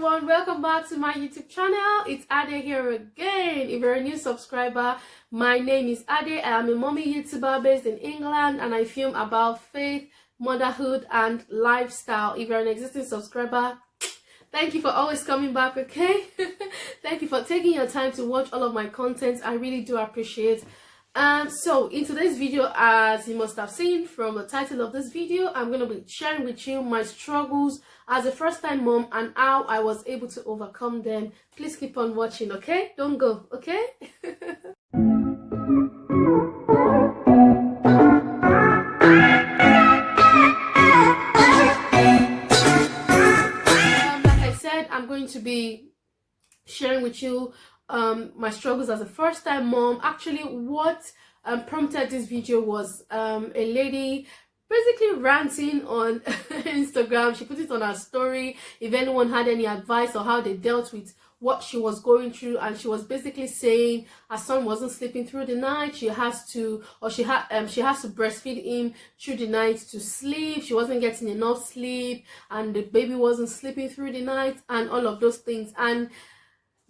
everyone, welcome back to my YouTube channel. It's Ade here again. If you're a new subscriber, my name is Ade. I am a mommy YouTuber based in England and I film about faith, motherhood and lifestyle. If you're an existing subscriber, thank you for always coming back, okay? Thank you for taking your time to watch all of my content. I really do appreciate. So in today's video, as you must have seen from the title of this video, I'm going to be sharing with you my struggles as a first-time mom and how I was able to overcome them. Please keep on watching, okay? Don't go, okay? Like I said, I'm going to be sharing with you my struggles as a first-time mom. Actually, what prompted this video was a lady basically ranting on Instagram. She put it on her story if anyone had any advice or how they dealt with what she was going through, and she was basically saying her son wasn't sleeping through the night. She has to breastfeed him through the night to sleep. She wasn't getting enough sleep and the baby wasn't sleeping through the night and all of those things. And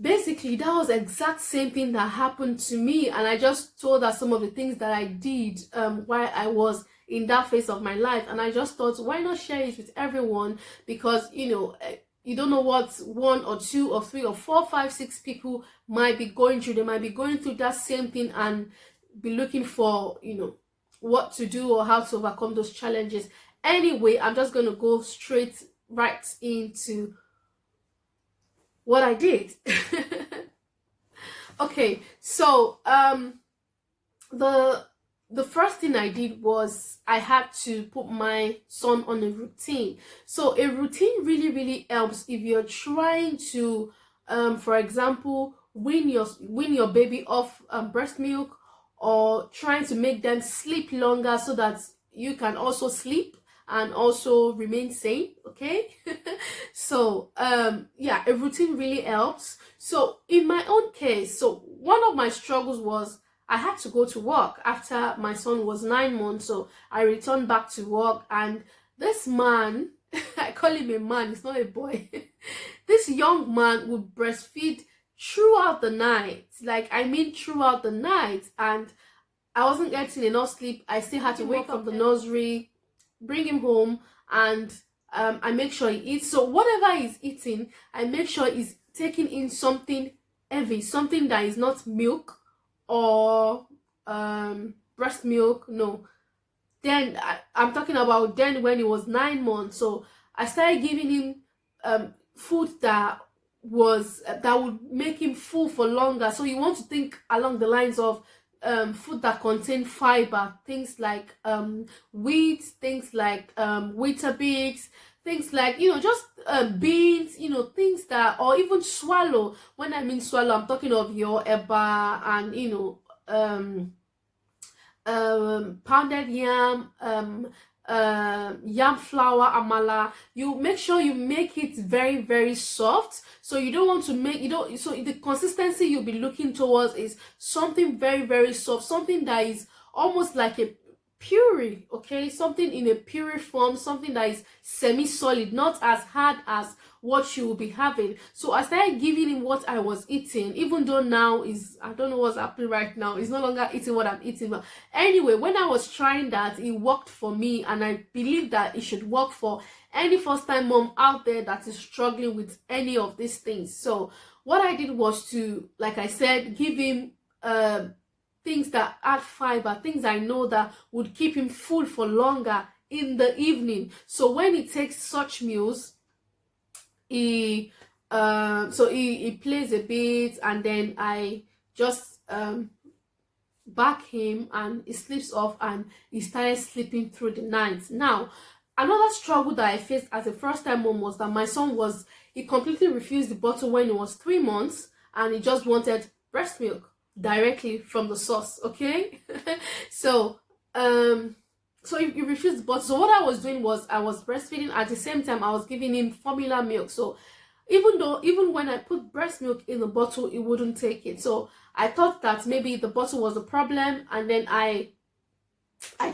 basically that was the exact same thing that happened to me, and I just told her some of the things that I did while I was in that phase of my life. And I just thought, why not share it with everyone? Because you know, you don't know what 1 or 2 or 3 or 4, 5, 6 people might be going through. They might be going through that same thing and be looking for, you know, what to do or how to overcome those challenges. Anyway, I'm just going to go straight right into what I did. Okay, so the first thing I did was I had to put my son on a routine. So a routine really helps if you're trying to for example wean your baby off breast milk, or trying to make them sleep longer so that you can also sleep and also remain sane, okay? So yeah, a routine really helps. So in my own case, so one of my struggles was I had to go to work after my son was 9 months. So I returned back to work, and this man, I call him a man, it's not a boy. This young man would breastfeed throughout the night, like I mean throughout the night, and I wasn't getting enough sleep. I still had to wake up from the nursery, bring him home, and I make sure he eats. So whatever he's eating, I make sure he's taking in something heavy, something that is not milk or breast milk. No, then I'm talking about then when he was 9 months. So I started giving him food that would make him full for longer. So you want to think along the lines of food that contain fiber, things like wheat, things like Weetabix, things like, you know, just beans, you know, things that, or even swallow. When I mean swallow, I'm talking of your eba and, you know, pounded yam, yam flour amala. You make sure you make it very soft. So you don't want to make, so the consistency you'll be looking towards is something very soft, something that is almost like a puree, okay? Something in a puree form, something that is semi-solid, not as hard as what you will be having. So I started giving him what I was eating, even though now I don't know what's happening right now. He's no longer eating what I'm eating. But anyway, when I was trying that, it worked for me, and I believe that it should work for any first-time mom out there that is struggling with any of these things. So what I did was to, like I said, give him things that add fiber, things I know that would keep him full for longer in the evening. So when he takes such meals, he plays a bit, and then I just back him and he sleeps off, and he started sleeping through the night. Now, another struggle that I faced as a first-time mom was that my son he completely refused the bottle when he was 3 months, and he just wanted breast milk directly from the source, okay? So he refused the bottle. So what I was doing was I was breastfeeding. At the same time, I was giving him formula milk. So even when I put breast milk in the bottle, he wouldn't take it. So I thought that maybe the bottle was the problem, and then I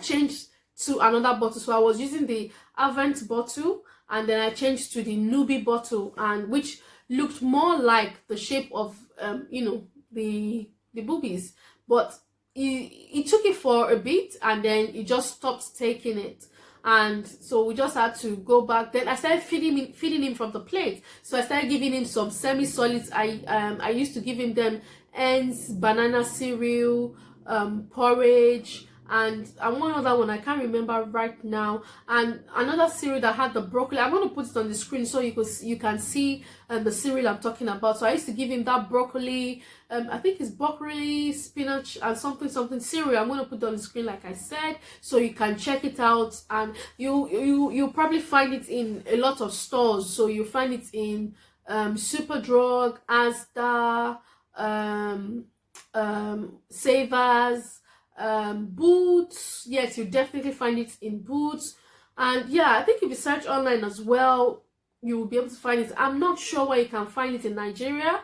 changed to another bottle. So I was using the Avent bottle, and then I changed to the newbie bottle, and which looked more like the shape of the boobies. But he took it for a bit, and then he just stopped taking it. And so we just had to go back. Then I started feeding him from the plate. So I started giving him some semi-solids. I used to give him them ends, banana cereal, porridge, and one other one I can't remember right now, and another cereal that had the broccoli. I'm going to put it on the screen so you can see the cereal I'm talking about. So I used to give him that broccoli, I think it's broccoli, spinach, and something cereal. I'm going to put it on the screen like I said, so you can check it out. And you'll probably find it in a lot of stores. So you find it in Superdrug, Asda, Savers, Boots. Yes, you definitely find it in Boots. And yeah, I think if you search online as well, you will be able to find it. I'm not sure where you can find it in Nigeria,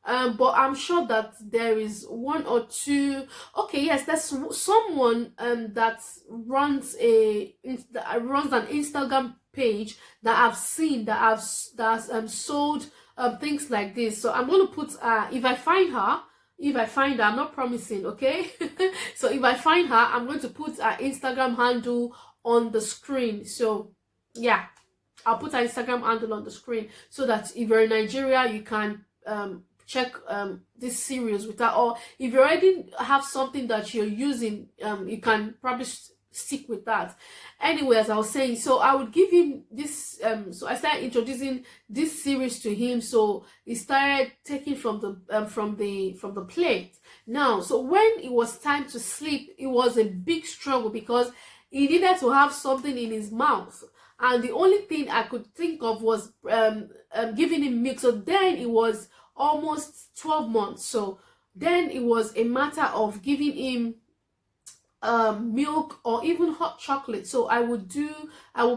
but I'm sure that there is one or two. Okay, yes, there's someone that runs an Instagram page that I've seen that's sold things like this. So I'm going to put if I find her, I'm not promising, okay? So if I find her, I'm going to put her Instagram handle on the screen. So yeah, I'll put her Instagram handle on the screen so that if you're in Nigeria, you can check this series with her. Or if you already have something that you're using, you can probably stick with that. Anyway, as I was saying, so I would give him this, so I started introducing this series to him. So he started taking from the plate. Now, so when it was time to sleep, it was a big struggle because he needed to have something in his mouth, and the only thing I could think of was giving him milk. So then it was almost 12 months. So then it was a matter of giving him milk or even hot chocolate. So I would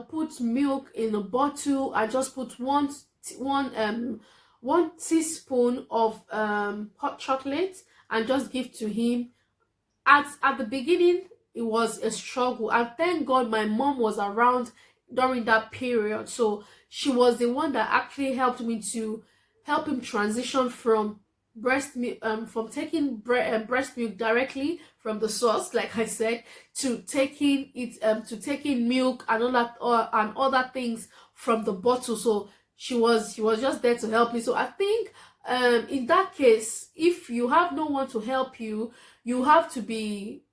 put milk in a bottle. I just put one teaspoon of hot chocolate and just give to him. At the beginning, it was a struggle, and thank God my mom was around during that period. So she was the one that actually helped me to help him transition from breast milk, from taking breast milk directly from the source, like I said, to taking milk and other things from the bottle. So she was just there to help me. So I think in that case, if you have no one to help you, you have to be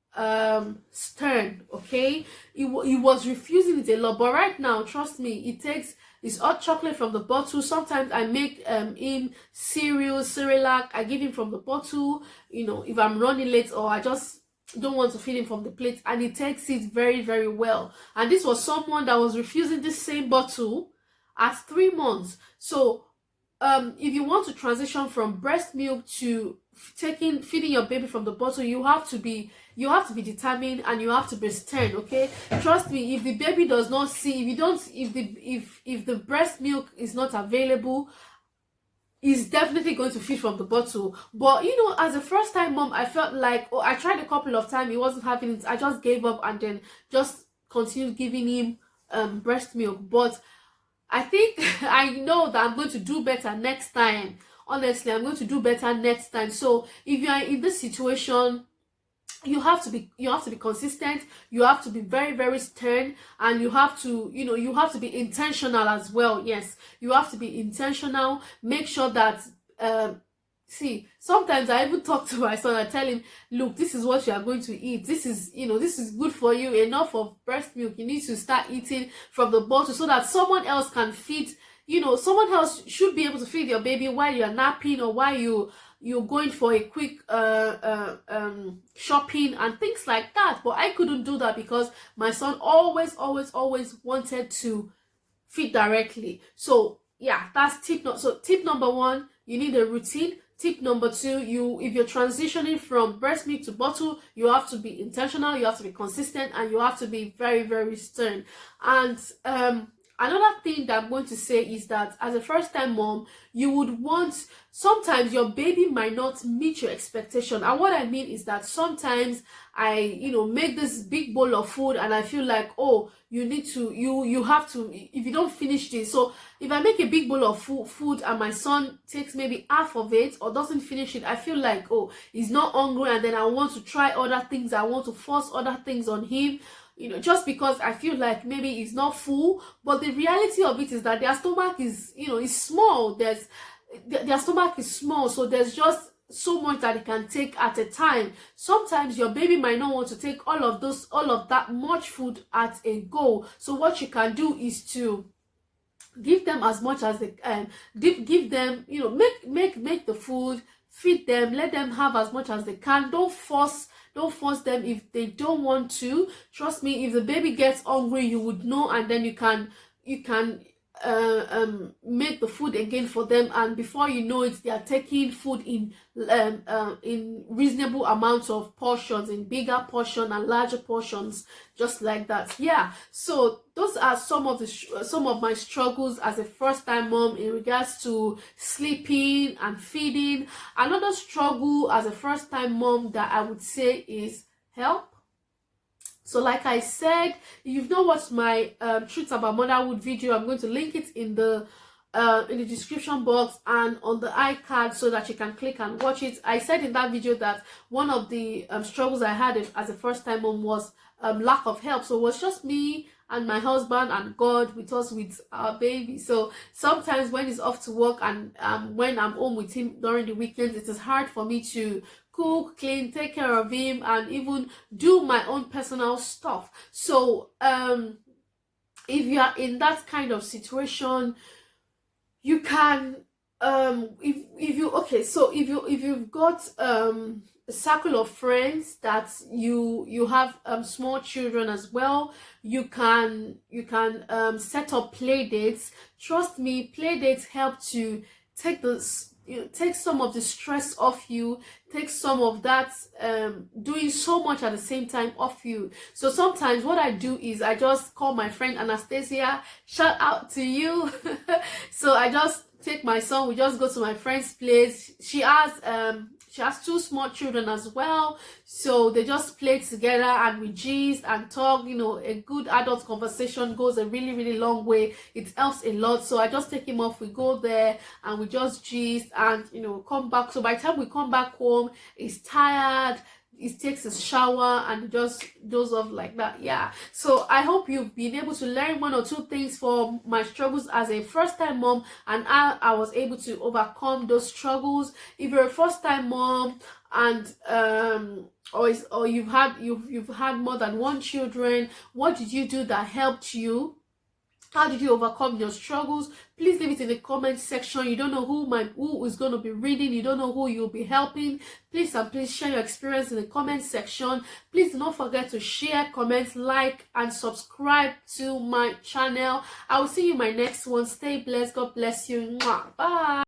stern, okay? He was refusing it a lot, but right now, trust me, it takes this hot chocolate from the bottle. Sometimes I make him cereal, Cerelac. I give him from the bottle, if I'm running late or I just don't want to feed him from the plate, and he takes it very, very well. And this was someone that was refusing this same bottle at 3 months. So if you want to transition from breast milk to feeding your baby from the bottle, you have to be determined, and you have to be stern, okay? Trust me, if the baby does not see, if the breast milk is not available, is definitely going to feed from the bottle. But as a first time mom, I felt like, I tried a couple of times, he wasn't having it. I just gave up and then just continued giving him breast milk. But I think I know that I'm going to do better next time. Honestly, I'm going to do better next time. So if you are in this situation, you have to be consistent. You have to be very, very stern, and you have to be intentional as well. Yes, you have to be intentional. Make sure that see, sometimes I even talk to my son. I tell him, look, this is what you are going to eat. This is good for you. Enough of breast milk. You need to start eating from the bottle so that someone else can feed. Someone else should be able to feed your baby while you're napping, or while you're going for a quick shopping and things like that. But I couldn't do that because my son always wanted to feed directly. So yeah, that's tip number 1, you need a routine. Tip number 2, if you're transitioning from breast milk to bottle, you have to be intentional, you have to be consistent, and you have to be very, very stern. And Another thing that I'm going to say is that as a first-time mom, you would want, sometimes your baby might not meet your expectation. And what I mean is that sometimes I, make this big bowl of food and I feel like, oh, you need to, you have to, if you don't finish this. So if I make a big bowl of food and my son takes maybe half of it or doesn't finish it, I feel like, oh, he's not hungry, and then I want to try other things. I want to force other things on him, just because I feel like maybe it's not full. But the reality of it is that their stomach is, is small. Their stomach is small, so there's just so much that it can take at a time. Sometimes your baby might not want to take all of that much food at a go. So what you can do is to give them as much as they can. Give them, make the food, feed them, let them have as much as they can. Don't force them if they don't want to. Trust me, if the baby gets hungry, you would know, and then you can make the food again for them, and before you know it, they are taking food in reasonable amounts of portions, in bigger portion and larger portions, just like that. Yeah, so those are some of my struggles as a first-time mom in regards to sleeping and feeding. Another struggle as a first-time mom that I would say is help. So like I said, if you've not watched my Truths About Motherhood video, I'm going to link it in the description box and on the iCard so that you can click and watch it. I said in that video that one of the struggles I had as a first-time mom was lack of help. So it was just me and my husband and God with us with our baby. So sometimes when he's off to work and when I'm home with him during the weekends, it is hard for me to cook, clean, take care of him, and even do my own personal stuff. So if you are in that kind of situation, you can if you've got a circle of friends that you have small children as well, you can set up play dates. Trust me, play dates help to take some of the stress off you, take some of that doing so much at the same time off you. So sometimes what I do is I just call my friend Anastasia, shout out to you. So I just take my son, we just go to my friend's place. She has two small children as well, so they just play together and we gist and talk. A good adult conversation goes a really long way. It helps a lot. So I just take him off, we go there and we just gist and come back. So by the time we come back home, he's tired, he takes his shower and just does off like that. Yeah, so I hope you've been able to learn one or two things from my struggles as a first-time mom and how I was able to overcome those struggles. If you're a first-time mom and or you've had more than one children, what did you do that helped you? How did you overcome your struggles? Please leave it in the comment section. You don't know who is going to be reading. You don't know who you'll be helping. Please share your experience in the comment section. Please do not forget to share, comment, like, and subscribe to my channel. I will see you in my next one. Stay blessed. God bless you. Bye.